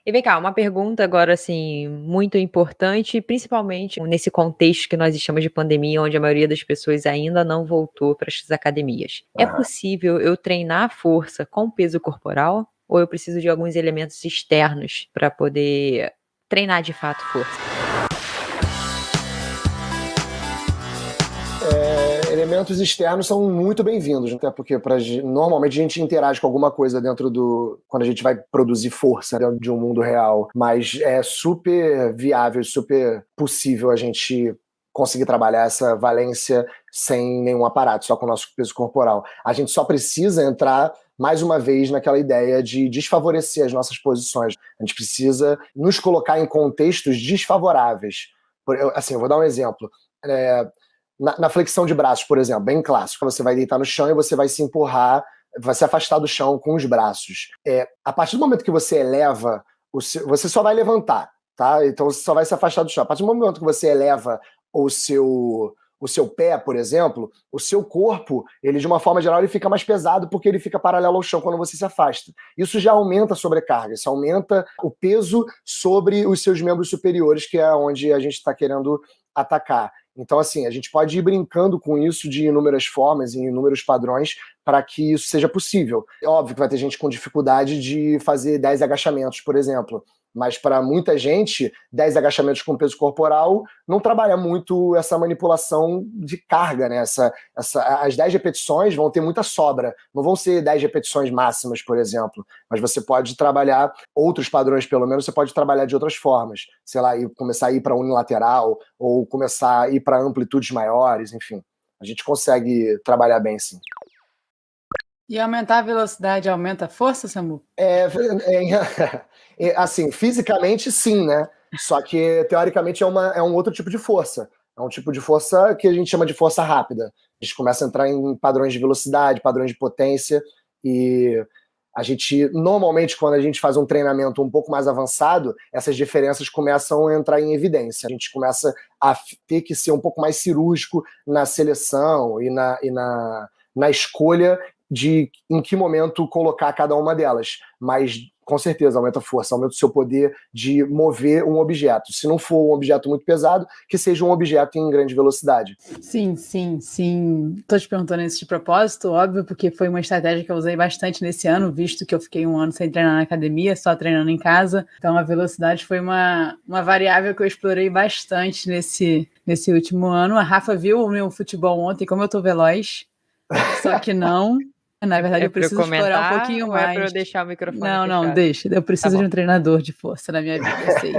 E vem cá, uma pergunta agora, assim, muito importante, principalmente nesse contexto que nós estamos de pandemia, onde a maioria das pessoas ainda não voltou para as academias. É Aham. possível eu treinar a força com peso corporal? Ou eu preciso de alguns elementos externos para poder treinar de fato força? Elementos externos são muito bem-vindos, até porque normalmente a gente interage com alguma coisa quando a gente vai produzir força dentro de um mundo real, mas é super viável, super possível a gente conseguir trabalhar essa valência sem nenhum aparato, só com o nosso peso corporal. A gente só precisa entrar mais uma vez naquela ideia de desfavorecer as nossas posições. A gente precisa nos colocar em contextos desfavoráveis. Assim, eu vou dar um exemplo. Na flexão de braços, por exemplo, bem clássico, você vai deitar no chão e você vai se empurrar, vai se afastar do chão com os braços. A partir do momento que você eleva, você só vai levantar, tá? Então você só vai se afastar do chão. A partir do momento que você eleva o seu pé, por exemplo, o seu corpo, ele de uma forma geral, ele fica mais pesado porque ele fica paralelo ao chão quando você se afasta. Isso já aumenta a sobrecarga, isso aumenta o peso sobre os seus membros superiores, que é onde a gente está querendo atacar. Então, assim, a gente pode ir brincando com isso de inúmeras formas, em inúmeros padrões, para que isso seja possível. É óbvio que vai ter gente com dificuldade de fazer 10 agachamentos, por exemplo, mas para muita gente, 10 agachamentos com peso corporal não trabalha muito essa manipulação de carga, né? As 10 repetições vão ter muita sobra, não vão ser 10 repetições máximas, por exemplo, mas você pode trabalhar outros padrões, pelo menos você pode trabalhar de outras formas, sei lá, começar a ir para unilateral, ou começar a ir para amplitudes maiores, enfim. A gente consegue trabalhar bem, sim. E aumentar a velocidade aumenta a força, Samu? Assim, fisicamente sim, né? Só que teoricamente é um outro tipo de força. É um tipo de força que a gente chama de força rápida. A gente começa a entrar em padrões de velocidade, padrões de potência, e a gente, normalmente, quando a gente faz um treinamento um pouco mais avançado, essas diferenças começam a entrar em evidência. A gente começa a ter que ser um pouco mais cirúrgico na seleção e na escolha de em que momento colocar cada uma delas. Mas, com certeza, aumenta a força, aumenta o seu poder de mover um objeto. Se não for um objeto muito pesado, que seja um objeto em grande velocidade. Sim. Tô te perguntando isso de propósito, óbvio, porque foi uma estratégia que eu usei bastante nesse ano, visto que eu fiquei um ano sem treinar na academia, só treinando em casa. Então, a velocidade foi uma variável que eu explorei bastante nesse último ano. A Rafa viu o meu futebol ontem, como eu tô veloz, só que não. Na verdade, É eu para eu preciso explorar um comentar pouquinho ou é para mais. eu deixar o microfone Não, fechado? deixa. Eu Tá preciso de bom. um treinador de força na minha vida, eu sei.